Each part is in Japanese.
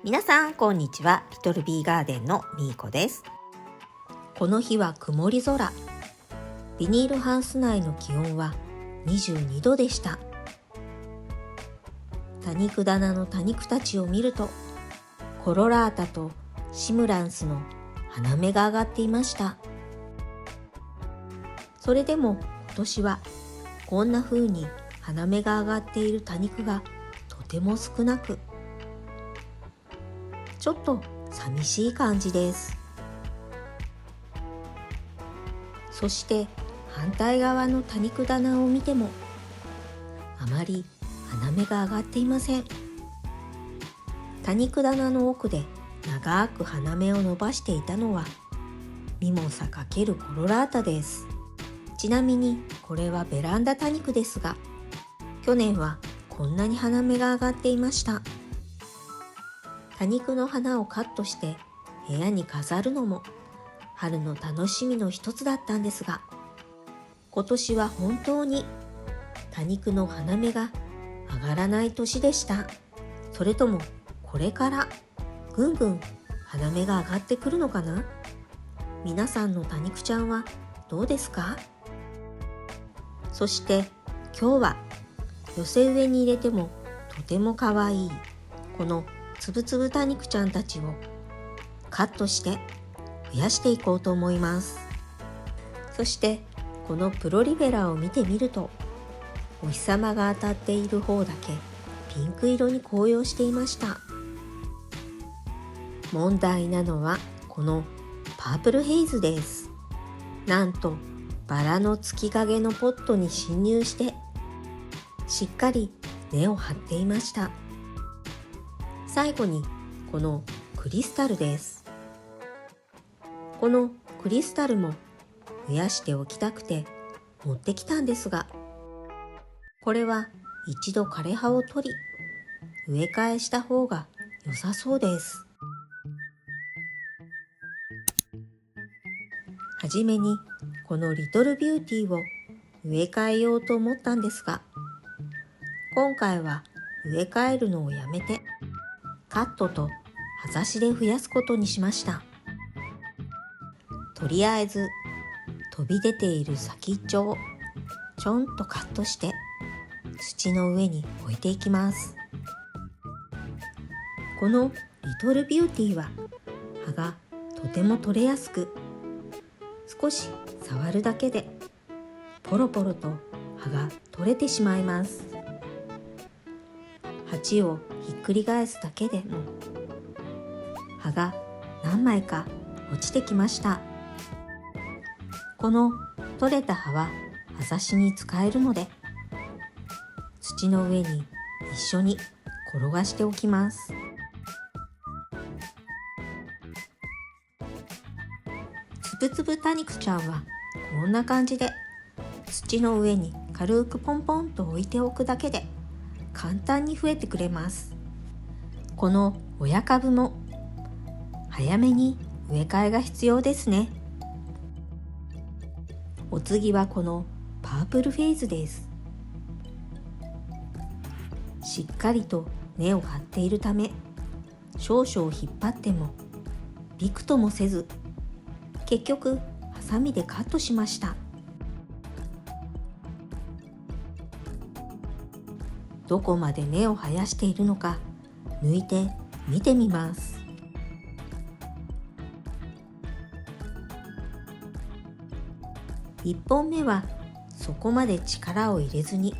皆さんこんにちは。リトルビーガーデンのみーこです。この日は曇り空。ビニールハウス内の気温は22度でした。多肉棚の多肉たちを見ると、コロラータとシムランスの花芽が上がっていました。それでも今年はこんな風に花芽が上がっている多肉がとても少なく、ちょっと寂しい感じです。そして反対側の多肉棚を見ても、あまり花芽が上がっていません。多肉棚の奥で長く花芽を伸ばしていたのはミモサ×コロラータです。ちなみにこれはベランダ多肉ですが、去年はこんなに花芽が上がっていました。多肉の花をカットして部屋に飾るのも春の楽しみの一つだったんですが、今年は本当に多肉の花芽が上がらない年でした。それともこれからぐんぐん花芽が上がってくるのかな？皆さんの多肉ちゃんはどうですか？そして今日は寄せ植えに入れてもとてもかわいいこのつぶつぶ多肉ちゃんたちをカットして増やしていこうと思います。そしてこのプロリベラを見てみると、お日様が当たっている方だけピンク色に紅葉していました。問題なのはこのパープルヘイズです。なんとバラの月影のポットに侵入してしっかり根を張っていました。最後にこのクリスタルです。このクリスタルも増やしておきたくて持ってきたんですが、これは一度枯れ葉を取り植え替えした方が良さそうです。はじめにこのリトルビューティーを植え替えようと思ったんですが、今回は植え替えるのをやめてカットと葉ざしで増やすことにしました。とりあえず飛び出ている先っちょをちょんとカットして土の上に置いていきます。このリトルビューティーは葉がとても取れやすく、少し触るだけでポロポロと葉が取れてしまいます。鉢をひっくり返すだけでも葉が何枚か落ちてきました。この取れた葉は葉ざしに使えるので、土の上に一緒に転がしておきます。つぶつぶ多肉ちゃんはこんな感じで土の上に軽くポンポンと置いておくだけで簡単に増えてくれます。この親株も早めに植え替えが必要ですね。お次はこのパープルフェイズです。しっかりと根を張っているため、少々引っ張ってもびくともせず、結局ハサミでカットしました。どこまで根を生やしているのか抜いて見てみます。1本目はそこまで力を入れずに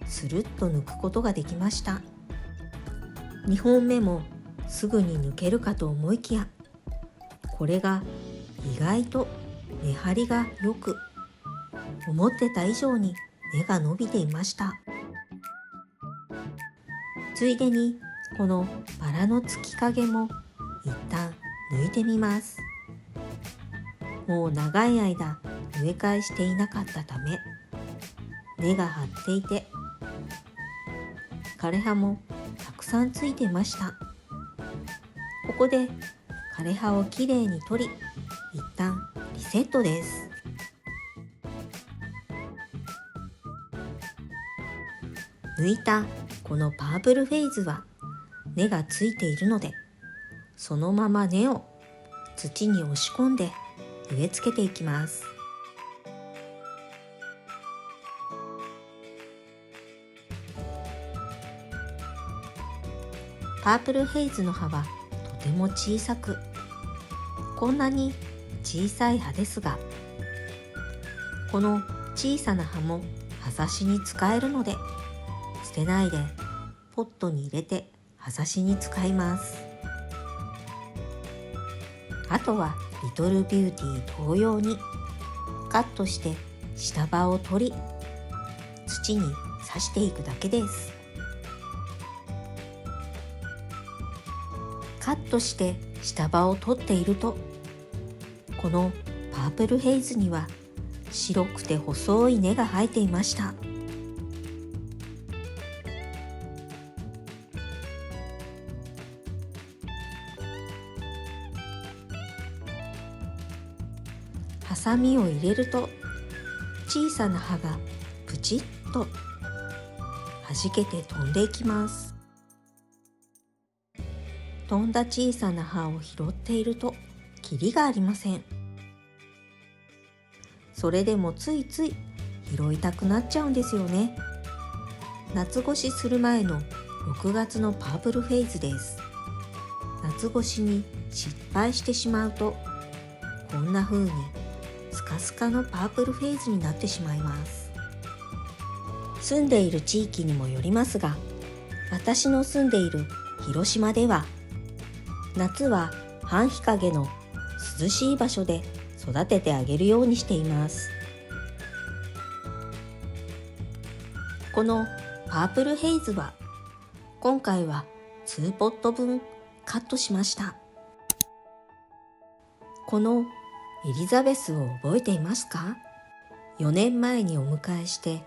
スルッと抜くことができました。2本目もすぐに抜けるかと思いきや、これが意外と根張りがよく、思ってた以上に根が伸びていました。ついでにこのバラの月影も一旦抜いてみます。もう長い間植え替えしていなかったため、根が張っていて枯れ葉もたくさんついてました。ここで枯れ葉をきれいに取り、一旦リセットです。抜いたこのパープルフェイズは根がついているのでそのまま根を土に押し込んで植え付けていきます。パープルヘイズの葉はとても小さく、こんなに小さい葉ですが、この小さな葉も葉ざしに使えるので、捨てないでポットに入れて葉ざしに使います。あとはリトルビューティー同様にカットして下葉を取り、土に挿していくだけです。カットして下葉を取っていると、このパープルヘイズには白くて細い根が生えていました。ハサミを入れると小さな葉がプチッと弾けて飛んでいきます。飛んだ小さな葉を拾っているとキリがありません。それでもついつい拾いたくなっちゃうんですよね。夏越しする前の6月のパープルフェイズです。夏越しに失敗してしまうと、こんな風にスカスカのパープルフェイズになってしまいます。住んでいる地域にもよりますが、私の住んでいる広島では夏は半日陰の涼しい場所で育ててあげるようにしています。このパープルヘイズは今回は2ポット分カットしました。このエリザベスを覚えていますか？ 4 年前にお迎えして、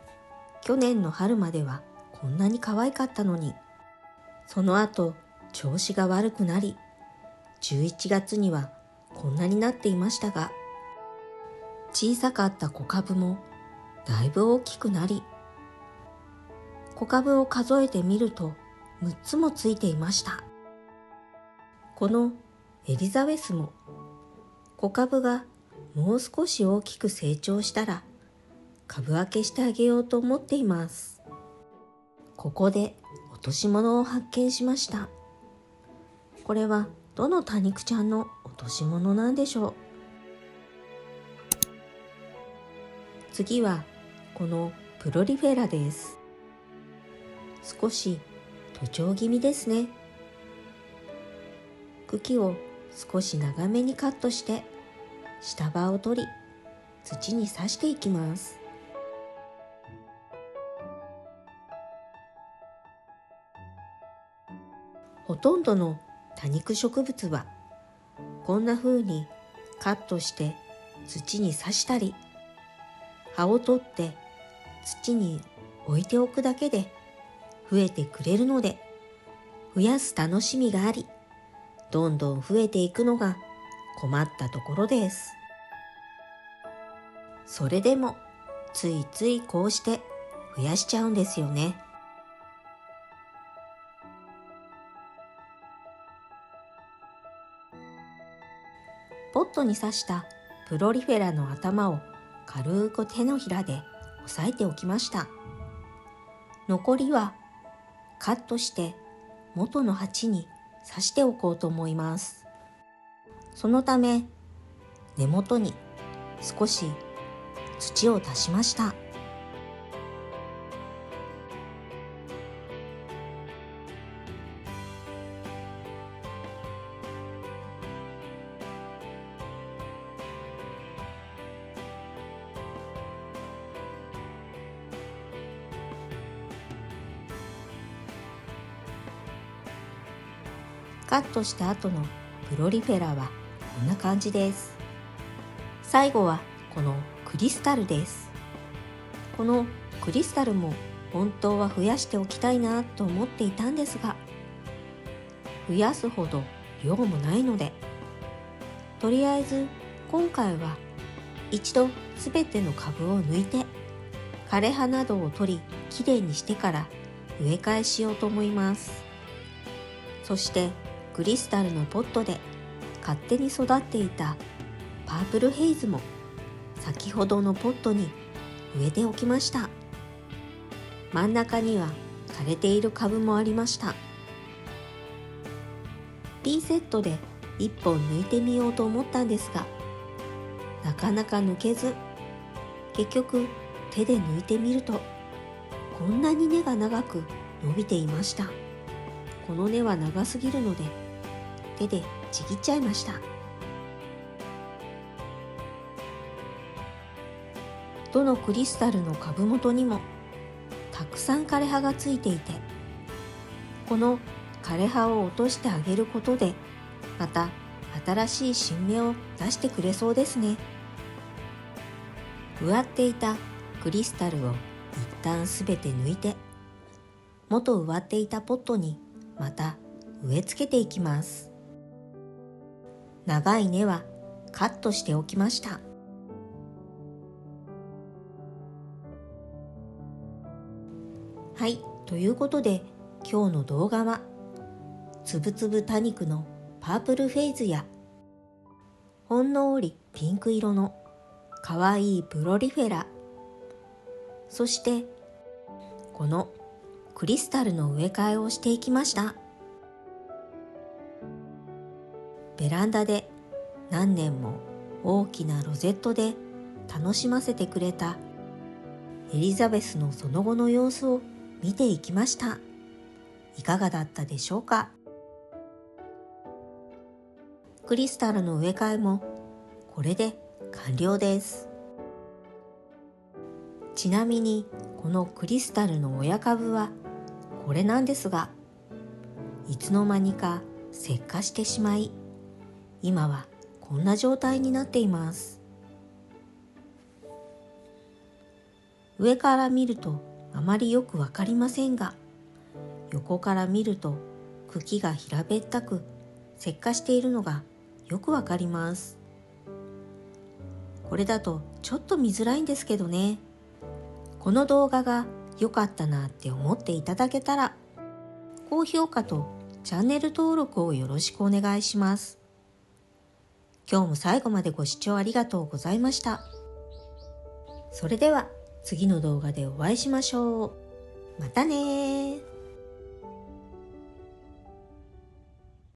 去年の春まではこんなに可愛かったのに、その後調子が悪くなり、11月にはこんなになっていましたが、小さかった小株もだいぶ大きくなり、小株を数えてみると6つもついていました。このエリザベスも小株がもう少し大きく成長したら株分けしてあげようと思っています。ここで落とし物を発見しました。これはどの多肉ちゃんの落とし物なんでしょう。次はこのプロリフェラです。少し徒長気味ですね。茎を少し長めにカットして下葉を取り、土に挿していきます。ほとんどの多肉植物はこんな風にカットして土に挿したり、葉を取って土に置いておくだけで増えてくれるので、増やす楽しみがあり、どんどん増えていくのが困ったところです。それでもついついこうして増やしちゃうんですよね。ポットに挿したプロリフェラの頭を軽く手のひらで押さえておきました。残りはカットして元の鉢に挿しておこうと思います。そのため根元に少し土を足しました。カットした後のプロリフェラはこんな感じです。最後はこのクリスタルです。このクリスタルも本当は増やしておきたいなと思っていたんですが、増やすほど量もないので、とりあえず今回は一度すべての株を抜いて枯れ葉などを取りきれいにしてから植え替えしようと思います。そしてクリスタルのポットで勝手に育っていたパープルヘイズも先ほどのポットに植えておきました。真ん中には枯れている株もありました。ピンセットで一本抜いてみようと思ったんですが、なかなか抜けず、結局手で抜いてみるとこんなに根が長く伸びていました。この根は長すぎるので手でちぎっちゃいました。どのクリスタルの株元にもたくさん枯れ葉がついていて、この枯れ葉を落としてあげることでまた新しい新芽を出してくれそうですね。植わっていたクリスタルを一旦すべて抜いて、元植わっていたポットにまた植え付けていきます。長い根はカットしておきました。はい、ということで今日の動画はつぶつぶ多肉のパープルフェイズやほんのりピンク色のかわいいプロリフェラ、そしてこのクリスタルの植え替えをしていきました。ベランダで何年も大きなロゼットで楽しませてくれたエリザベスのその後の様子を見ていきました。いかがだったでしょうか。クリスタルの植え替えもこれで完了です。ちなみにこのクリスタルの親株はこれなんですが、いつの間にか石化してしまい、今はこんな状態になっています。上から見るとあまりよくわかりませんが、横から見ると茎が平べったく石化しているのがよくわかります。これだとちょっと見づらいんですけどね。この動画が良かったなって思っていただけたら、高評価とチャンネル登録をよろしくお願いします。今日も最後までご視聴ありがとうございました。それでは次の動画でお会いしましょう。またねー。